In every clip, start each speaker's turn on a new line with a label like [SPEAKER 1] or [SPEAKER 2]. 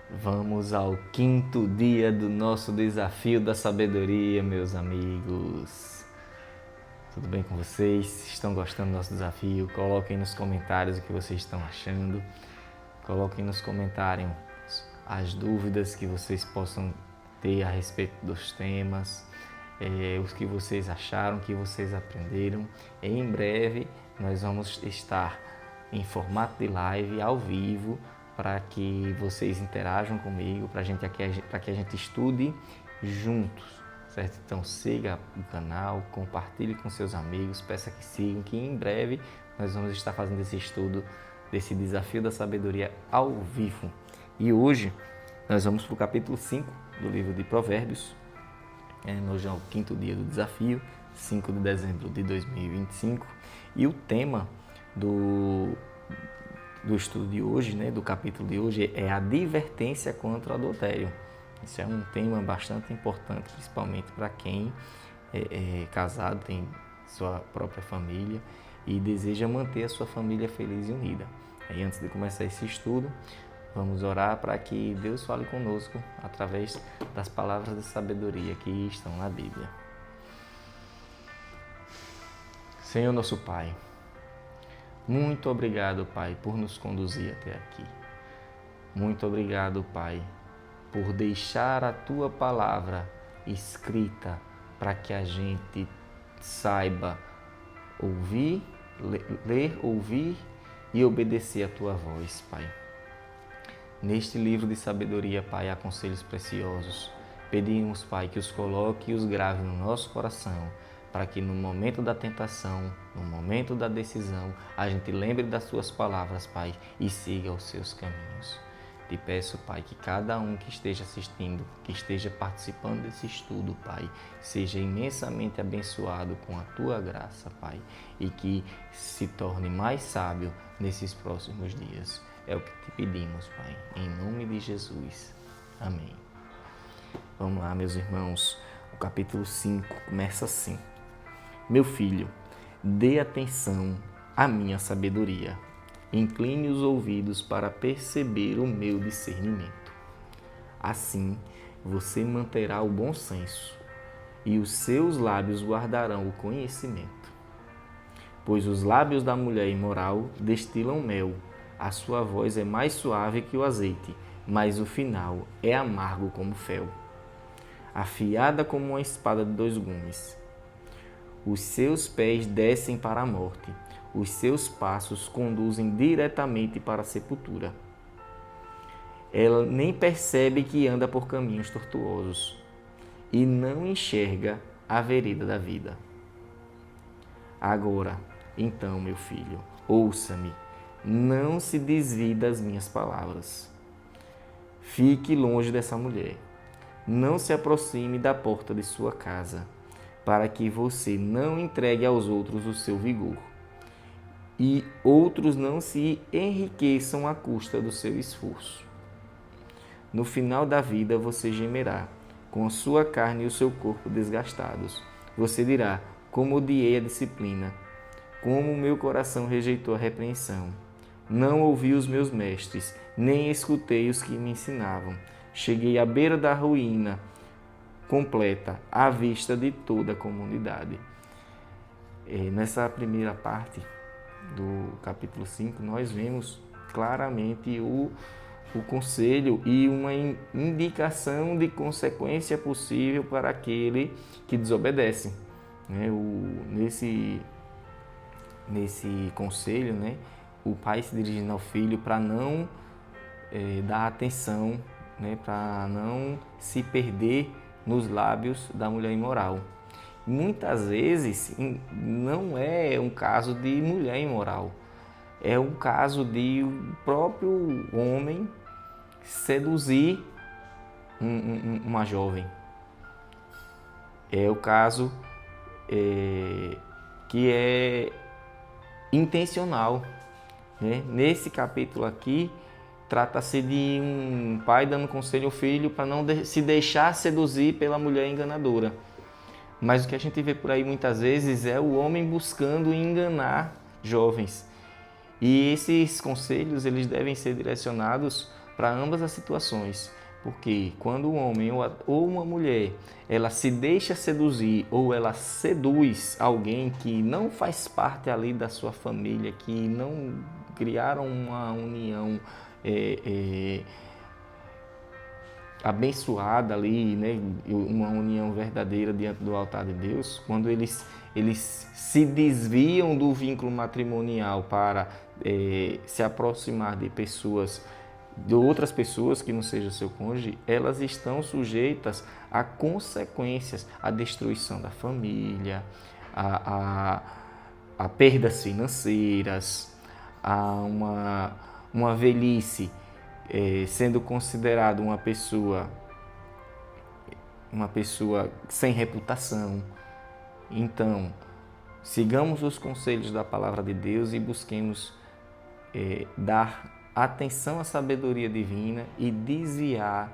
[SPEAKER 1] Vamos ao quinto dia do nosso desafio da sabedoria, meus amigos. Tudo bem com vocês? Estão gostando do nosso desafio? Coloquem nos comentários o que vocês estão achando. Coloquem nos comentários as dúvidas que vocês possam ter a respeito dos temas, os que vocês acharam, o que vocês aprenderam. Em breve nós vamos estar em formato de live ao vivo para que vocês interajam comigo, para que a gente estude juntos, certo? Então siga o canal, compartilhe com seus amigos, peça que sigam, que em breve nós vamos estar fazendo esse estudo desse desafio da sabedoria ao vivo. E hoje nós vamos para o capítulo 5 do livro de Provérbios. Hoje é o quinto dia do desafio, 5 de dezembro de 2025. E o tema do estudo de hoje, do capítulo de hoje, é a advertência contra o adultério. Isso é um tema bastante importante, principalmente para quem é casado, tem sua própria família e deseja manter a sua família feliz e unida. E antes de começar esse estudo, vamos orar para que Deus fale conosco através das palavras de sabedoria que estão na Bíblia. Senhor nosso Pai, muito obrigado, Pai, por nos conduzir até aqui. Muito obrigado, Pai, por deixar a Tua palavra escrita para que a gente saiba ouvir, ler, ouvir e obedecer a Tua voz, Pai. Neste livro de sabedoria, Pai, há conselhos preciosos. Pedimos, Pai, que os coloque e os grave no nosso coração, para que no momento da tentação, no momento da decisão, a gente lembre das Suas palavras, Pai, e siga os Seus caminhos. Te peço, Pai, que cada um que esteja assistindo, que esteja participando desse estudo, Pai, seja imensamente abençoado com a Tua graça, Pai, e que se torne mais sábio nesses próximos dias. É o que te pedimos, Pai, em nome de Jesus. Amém. Vamos lá, meus irmãos. O capítulo 5 começa assim. Meu filho, dê atenção à minha sabedoria. Incline os ouvidos para perceber o meu discernimento. Assim, você manterá o bom senso e os seus lábios guardarão o conhecimento. Pois os lábios da mulher imoral destilam mel. A sua voz é mais suave que o azeite, mas o final é amargo como fel. Afiada como uma espada de 2 gumes. Os seus pés descem para a morte, os seus passos conduzem diretamente para a sepultura. Ela nem percebe que anda por caminhos tortuosos e não enxerga a vereda da vida. Agora, então, meu filho, ouça-me, não se desvie das minhas palavras. Fique longe dessa mulher. Não se aproxime da porta de sua casa, para que você não entregue aos outros o seu vigor, e outros não se enriqueçam à custa do seu esforço. No final da vida você gemerá, com a sua carne e o seu corpo desgastados. Você dirá, como odiei a disciplina, como o meu coração rejeitou a repreensão. Não ouvi os meus mestres, nem escutei os que me ensinavam. Cheguei à beira da ruína completa, à vista de toda a comunidade. Nessa primeira parte do capítulo 5, nós vemos claramente o conselho e uma indicação de consequência possível para aquele que desobedece. Nesse conselho, o pai se dirigindo ao filho para não dar atenção, para não se perder nos lábios da mulher imoral. Muitas vezes não é um caso de mulher imoral, é um caso de o próprio homem seduzir uma jovem. É o caso que é intencional. Nesse capítulo aqui, trata-se de um pai dando conselho ao filho para não se deixar seduzir pela mulher enganadora. Mas o que a gente vê por aí muitas vezes é o homem buscando enganar jovens. E esses conselhos eles devem ser direcionados para ambas as situações. Porque quando um homem ou uma mulher, ela se deixa seduzir ou ela seduz alguém que não faz parte ali da sua família, que não criaram uma união abençoada ali, né? Uma união verdadeira diante do altar de Deus, quando eles se desviam do vínculo matrimonial para se aproximar de outras pessoas que não sejam seu cônjuge, elas estão sujeitas a consequências, a destruição da família, a perdas financeiras, a uma velhice sendo considerado uma pessoa sem reputação. Então, sigamos os conselhos da palavra de Deus e busquemos dar atenção à sabedoria divina e desviar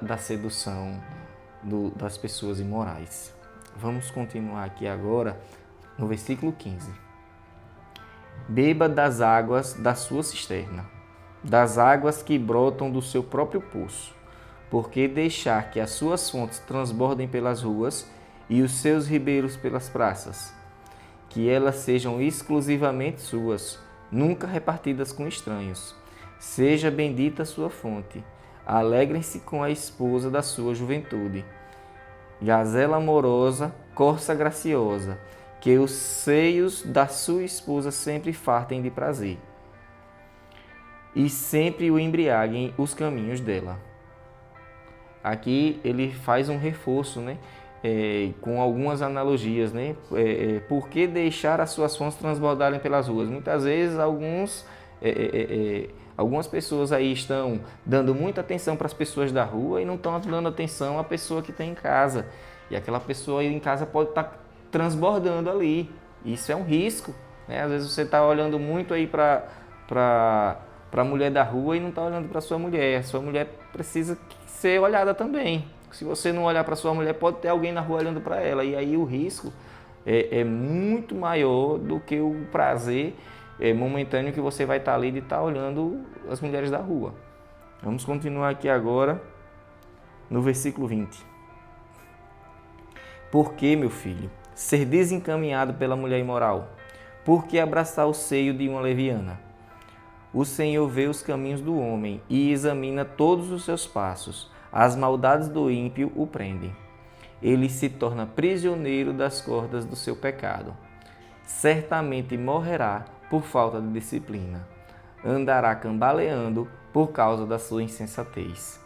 [SPEAKER 1] da sedução das pessoas imorais. Vamos continuar aqui agora no versículo 15. Beba das águas da sua cisterna, das águas que brotam do seu próprio poço, porque deixar que as suas fontes transbordem pelas ruas e os seus ribeiros pelas praças, que elas sejam exclusivamente suas, nunca repartidas com estranhos. Seja bendita a sua fonte, alegrem-se com a esposa da sua juventude. Gazela amorosa, corça graciosa, que os seios da sua esposa sempre fartem de prazer, e sempre o embriaguem os caminhos dela. Aqui ele faz um reforço, né? Com algumas analogias, né? Por que deixar as suas fontes transbordarem pelas ruas? Muitas vezes algumas pessoas aí estão dando muita atenção para as pessoas da rua e não estão dando atenção à pessoa que tem em casa. E aquela pessoa aí em casa pode estar transbordando ali. Isso é um risco, né? Às vezes você está olhando muito aí para a mulher da rua e não está olhando para a sua mulher. A sua mulher precisa ser olhada também. Se você não olhar para sua mulher, pode ter alguém na rua olhando para ela. E aí o risco é muito maior do que o prazer momentâneo que você vai estar ali de estar olhando as mulheres da rua. Vamos continuar aqui agora no versículo 20. Por que, meu filho, ser desencaminhado pela mulher imoral? Por que abraçar o seio de uma leviana? O Senhor vê os caminhos do homem e examina todos os seus passos. As maldades do ímpio o prendem. Ele se torna prisioneiro das cordas do seu pecado. Certamente morrerá por falta de disciplina. Andará cambaleando por causa da sua insensatez.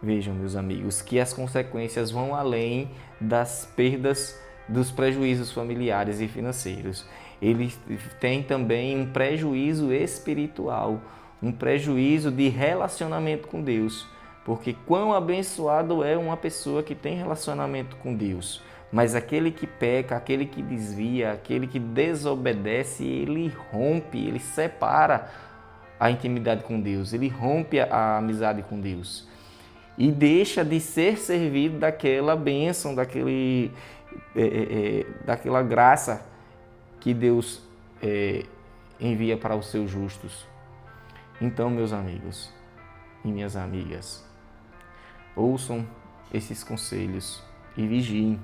[SPEAKER 1] Vejam, meus amigos, que as consequências vão além das perdas, dos prejuízos familiares e financeiros. Ele tem também um prejuízo espiritual, um prejuízo de relacionamento com Deus. Porque quão abençoado é uma pessoa que tem relacionamento com Deus. Mas aquele que peca, aquele que desvia, aquele que desobedece, ele rompe, ele separa a intimidade com Deus, ele rompe a amizade com Deus. E deixa de ser servido daquela bênção, daquela graça que Deus envia para os seus justos. Então, meus amigos e minhas amigas, ouçam esses conselhos e vigiem.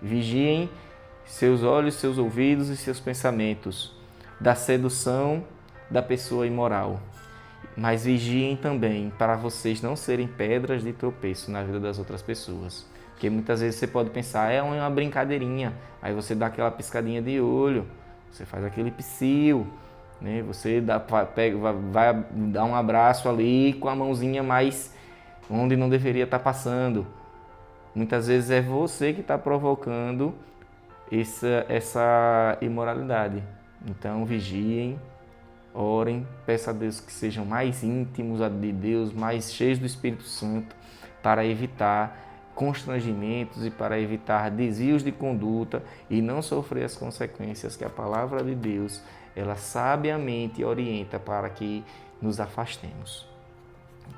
[SPEAKER 1] Vigiem seus olhos, seus ouvidos e seus pensamentos da sedução da pessoa imoral. Mas vigiem também para vocês não serem pedras de tropeço na vida das outras pessoas. Porque muitas vezes você pode pensar, é uma brincadeirinha. Aí você dá aquela piscadinha de olho, você faz aquele psiu, né? Você vai dar um abraço ali com a mãozinha mais onde não deveria estar passando. Muitas vezes é você que está provocando essa imoralidade. Então vigiem, orem, peça a Deus que sejam mais íntimos de Deus, mais cheios do Espírito Santo, para evitar constrangimentos e para evitar desvios de conduta e não sofrer as consequências que a palavra de Deus, ela sabiamente orienta para que nos afastemos.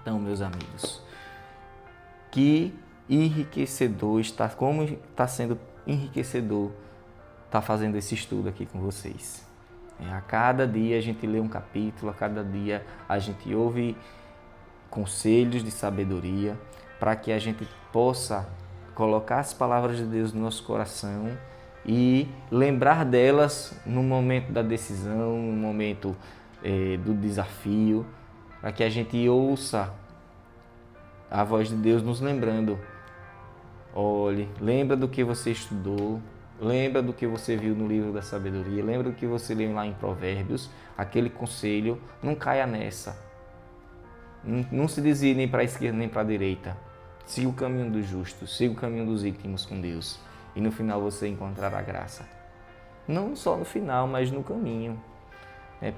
[SPEAKER 1] Então, meus amigos, que enriquecedor como está sendo enriquecedor estar fazendo esse estudo aqui com vocês. A cada dia a gente lê um capítulo, a cada dia a gente ouve conselhos de sabedoria, para que a gente possa colocar as palavras de Deus no nosso coração e lembrar delas no momento da decisão, no momento do desafio, para que a gente ouça a voz de Deus nos lembrando. Olhe, lembra do que você estudou, lembra do que você viu no livro da sabedoria, lembra do que você leu lá em Provérbios, aquele conselho, não caia nessa. Não se desvie nem para a esquerda nem para a direita. Siga o caminho dos justos, siga o caminho dos íntimos com Deus. E no final você encontrará graça. Não só no final, mas no caminho.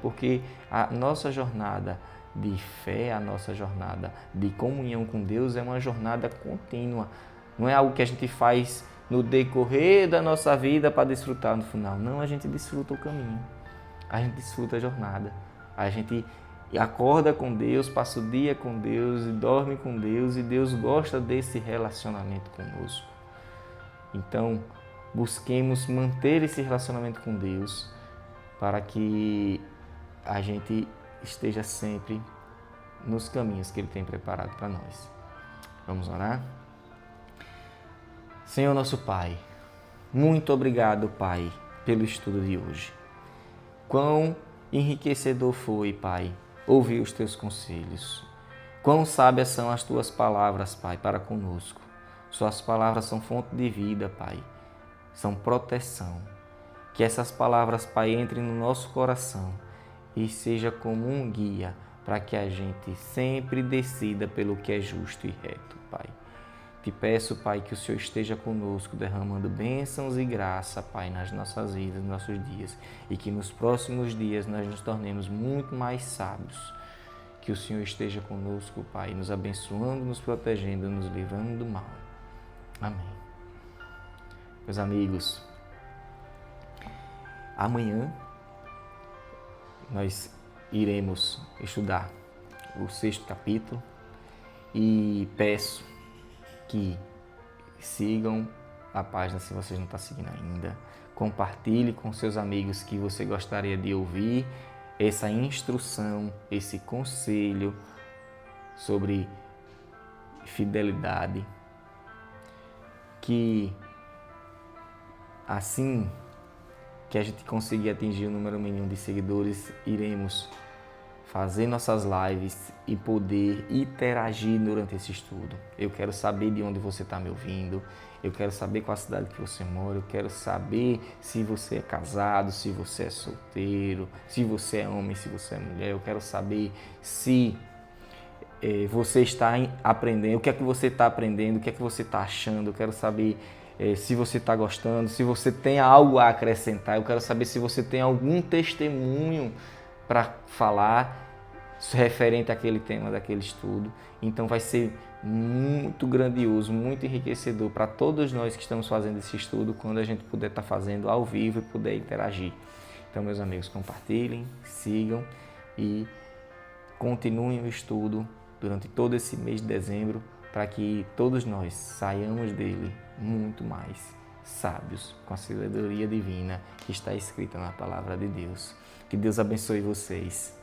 [SPEAKER 1] Porque a nossa jornada de fé, a nossa jornada de comunhão com Deus é uma jornada contínua. Não é algo que a gente faz no decorrer da nossa vida para desfrutar no final. Não, a gente desfruta o caminho. A gente desfruta a jornada. A gente acorda com Deus, passa o dia com Deus e dorme com Deus, e Deus gosta desse relacionamento conosco. Então, busquemos manter esse relacionamento com Deus para que a gente esteja sempre nos caminhos que Ele tem preparado para nós. Vamos orar? Senhor nosso Pai, muito obrigado, Pai, pelo estudo de hoje. Quão enriquecedor foi, Pai, ouvir os Teus conselhos. Quão sábias são as Tuas palavras, Pai, para conosco. Suas palavras são fonte de vida, Pai, são proteção. Que essas palavras, Pai, entrem no nosso coração e seja como um guia para que a gente sempre decida pelo que é justo e reto, Pai. Te peço, Pai, que o Senhor esteja conosco, derramando bênçãos e graça, Pai, nas nossas vidas, nos nossos dias, e que nos próximos dias nós nos tornemos muito mais sábios. Que o Senhor esteja conosco, Pai, nos abençoando, nos protegendo, nos livrando do mal. Amém. Meus amigos, amanhã nós iremos estudar o 6º capítulo e peço que sigam a página se vocês não estão seguindo ainda. Compartilhe com seus amigos que você gostaria de ouvir essa instrução, esse conselho sobre fidelidade. Que assim que a gente conseguir atingir o número mínimo de seguidores, iremos fazer nossas lives e poder interagir durante esse estudo. Eu quero saber de onde você está me ouvindo, eu quero saber qual a cidade que você mora, eu quero saber se você é casado, se você é solteiro, se você é homem, se você é mulher, eu quero saber se você está aprendendo, o que é que você está aprendendo, o que é que você está achando, eu quero saber se você está gostando, se você tem algo a acrescentar, eu quero saber se você tem algum testemunho para falar referente àquele tema daquele estudo. Então vai ser muito grandioso, muito enriquecedor para todos nós que estamos fazendo esse estudo, quando a gente puder estar fazendo ao vivo e puder interagir. Então, meus amigos, compartilhem, sigam e continuem o estudo durante todo esse mês de dezembro, para que todos nós saiamos dele muito mais sábios, com a sabedoria divina que está escrita na Palavra de Deus. Que Deus abençoe vocês.